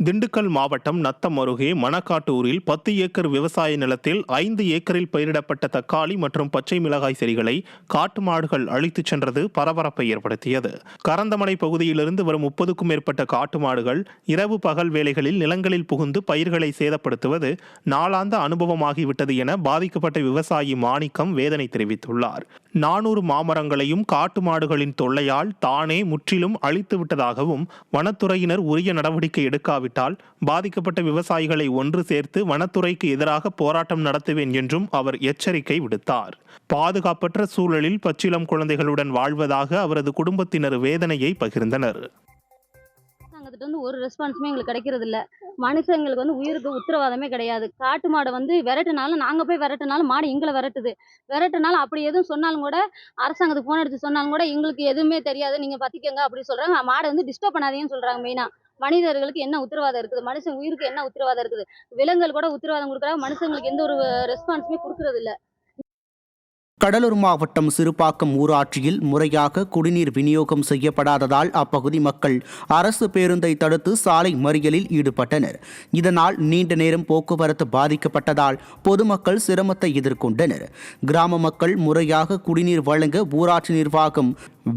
திண்டுக்கல் மாவட்டம் நத்தம் அருகே மணக்காட்டூரில் 10 ஏக்கர் விவசாய நிலத்தில் 5 ஏக்கரில் பயிரிடப்பட்ட தக்காளி மற்றும் பச்சை மிளகாய் செடிகளை காட்டு மாடுகள் அழித்துச் சென்றது பரபரப்பை ஏற்படுத்தியது. கரந்தமடை பகுதியிலிருந்து வரும் 30க்கும் மேற்பட்ட காட்டு மாடுகள் இரவு பகல் வேளைகளில் நிலங்களில் புகுந்து பயிர்களை சேதப்படுத்துவது நாளாந்த அனுபவமாகிவிட்டது என பாதிக்கப்பட்ட விவசாயி மாணிக்கம் வேதனை தெரிவித்துள்ளார். 400 மாமரங்களையும் காட்டு மாடுகளின் தொல்லையால் தானே முற்றிலும் அழித்து விட்டதாகவும் வனத்துறையினர் உரிய நடவடிக்கை எடுக்காவிட்டால் பாதிக்கப்பட்ட விவசாயிகளை ஒன்று சேர்த்து வனத்துறைக்கு எதிராக போராட்டம் நடத்துவேன் என்றும் அவர் எச்சரிக்கை விடுத்தார். பாதுகாப்பற்ற சூழலில் பச்சிளம் குழந்தைகளுடன் வாழ்வதாக அவரது குடும்பத்தினர் வேதனையை பகிர்ந்தனர். ஒரு ரெஸ்பான்ஸுமே எங்களுக்கு கிடைக்கிறது இல்ல. மனுஷங்களுக்கு உயிருக்கு உத்தரவாதமே கிடையாது. காட்டு மாடை விரட்டுனாலும் நாங்க போய் விரட்டுனாலும் மாடு எங்களை விரட்டுனாலும் அப்படி எதுவும் சொன்னாலும் கூட அரசாங்கத்துக்கு போன் அடிச்சு சொன்னாலும் கூட எங்களுக்கு எதுவுமே தெரியாது, நீங்க பத்திக்கங்க அப்படி சொல்றாங்க. மாடை டிஸ்டர்ப் பண்ணாதீங்கன்னு சொல்றாங்க. மெயினா மனிதர்களுக்கு என்ன உத்தரவாதம் இருக்குது? மனுஷன் உயிருக்கு என்ன உத்தரவாதம் இருக்குது? விலங்குகள் கூட உத்தரவாதம் கொடுக்குறாங்க, மனுஷங்களுக்கு எந்த ஒரு ரெஸ்பான்ஸுமே கொடுக்கறது இல்ல. கடலூர் மாவட்டம் சிறுபாக்கம் ஊராட்சியில் முறையாக குடிநீர் விநியோகம் செய்யப்படாததால் அப்பகுதி மக்கள் அரசு பேருந்தை தடுத்து சாலை மறியலில் ஈடுபட்டனர். இதனால் நீண்ட நேரம் போக்குவரத்து பாதிக்கப்பட்டதால் பொதுமக்கள் சிரமத்தை எதிர்கொண்டனர். கிராம மக்கள் முறையாக குடிநீர் வழங்க ஊராட்சி நிர்வாகம்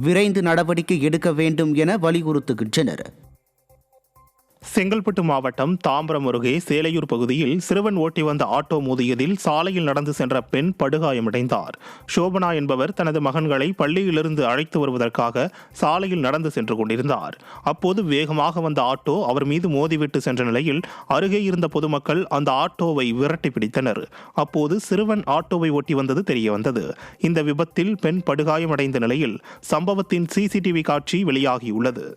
விரைந்து நடவடிக்கை எடுக்க வேண்டும் என வலியுறுத்துகின்றனர். செங்கல்பட்டு மாவட்டம் தாம்பரம் அருகே சேலையூர் பகுதியில் சிறுவன் ஓட்டி வந்த ஆட்டோ மோதியதில் சாலையில் நடந்து சென்ற பெண் படுகாயமடைந்தார். சோபனா என்பவர் தனது மகன்களை பள்ளியிலிருந்து அழைத்து வருவதற்காக சாலையில் நடந்து சென்று கொண்டிருந்தார். அப்போது வேகமாக வந்த ஆட்டோ அவர் மீது மோதிவிட்டு சென்ற நிலையில் அருகே இருந்த பொதுமக்கள் அந்த ஆட்டோவை விரட்டி பிடித்தனர். அப்போது சிறுவன் ஆட்டோவை ஓட்டி வந்தது தெரியவந்தது. இந்த விபத்தில் பெண் படுகாயமடைந்த நிலையில் சம்பவத்தின் சிசிடிவி காட்சி வெளியாகியுள்ளது.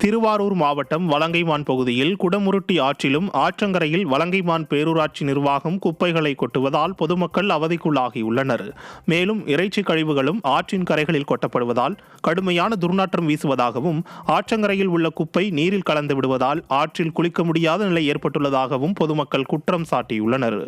திருவாரூர் மாவட்டம் வலங்கைமான் பகுதியில் குடமுருட்டி ஆற்றிலும் ஆற்றங்கரையில் வலங்கைமான் பேரூராட்சி நிர்வாகம் குப்பைகளை கொட்டுவதால் பொதுமக்கள் அவதிக்குள்ளாகியுள்ளனர். மேலும் இறைச்சி கழிவுகளும் ஆற்றின் கரைகளில் கொட்டப்படுவதால் கடுமையான துர்நாற்றம் வீசுவதாகவும் ஆற்றங்கரையில் உள்ள குப்பை நீரில் கலந்து விடுவதால் ஆற்றில் குளிக்க முடியாத நிலை ஏற்பட்டுள்ளதாகவும் பொதுமக்கள் குற்றம் சாட்டியுள்ளனர்.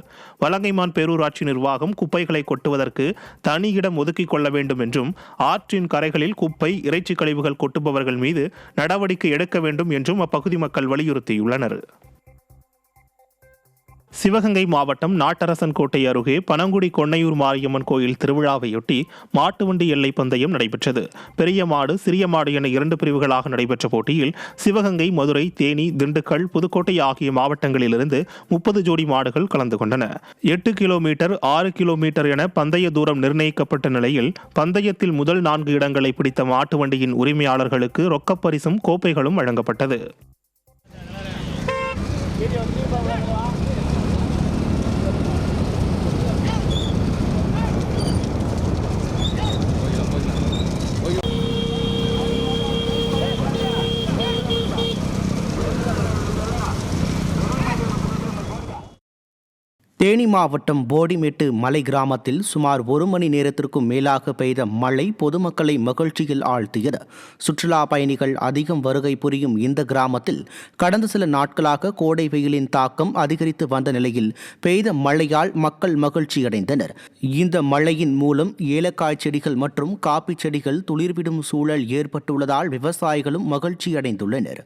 வலங்கைமான் பேரூராட்சி நிர்வாகம் குப்பைகளை கொட்டுவதற்கு தனி இடம் ஒதுக்கிக் கொள்ள வேண்டும் என்றும் ஆற்றின் கரைகளில் குப்பை இறைச்சி கழிவுகள் கொட்டுபவர்கள் மீது நடவடிக்கை எடுக்க வேண்டும் என்றும் அப்பகுதி மக்கள் வலியுறுத்தியுள்ளனர். சிவகங்கை மாவட்டம் நாட்டரசன் கோட்டை அருகே பனங்குடி கொன்னையூர் மாரியம்மன் கோயில் திருவிழாவையொட்டி மாட்டு வண்டி எல்லை பந்தயம் நடைபெற்றது. பெரிய மாடு சிறிய மாடு என 2 பிரிவுகளாக நடைபெற்ற போட்டியில் சிவகங்கை, மதுரை, தேனி, திண்டுக்கல், புதுக்கோட்டை ஆகிய மாவட்டங்களிலிருந்து 30 ஜோடி மாடுகள் கலந்து கொண்டன. 8 கிலோமீட்டர், 6 கிலோமீட்டர் என பந்தய தூரம் நிர்ணயிக்கப்பட்ட நிலையில் பந்தயத்தில் முதல் 4 இடங்களை பிடித்த மாட்டு வண்டியின் உரிமையாளர்களுக்கு ரொக்கப்பரிசும் கோப்பைகளும் வழங்கப்பட்டது. தேனி மாவட்டம் போடிமெட்டு மலை கிராமத்தில் சுமார் 1 மணி நேரத்திற்கும் மேலாக பெய்த மழை பொதுமக்களை மகிழ்ச்சியில் ஆழ்த்தியது. சுற்றுலா பயணிகள் அதிகம் வருகை புரியும் இந்த கிராமத்தில் கடந்த சில நாட்களாக கோடை வெயிலின் தாக்கம் அதிகரித்து வந்த நிலையில் பெய்த மழையால் மக்கள் மகிழ்ச்சியடைந்தனர். இந்த மழையின் மூலம் ஏலக்காய் செடிகள் மற்றும் காப்பி செடிகள் துளிர்விடும் சூழல் ஏற்பட்டுள்ளதால் விவசாயிகளும் மகிழ்ச்சியடைந்துள்ளனர்.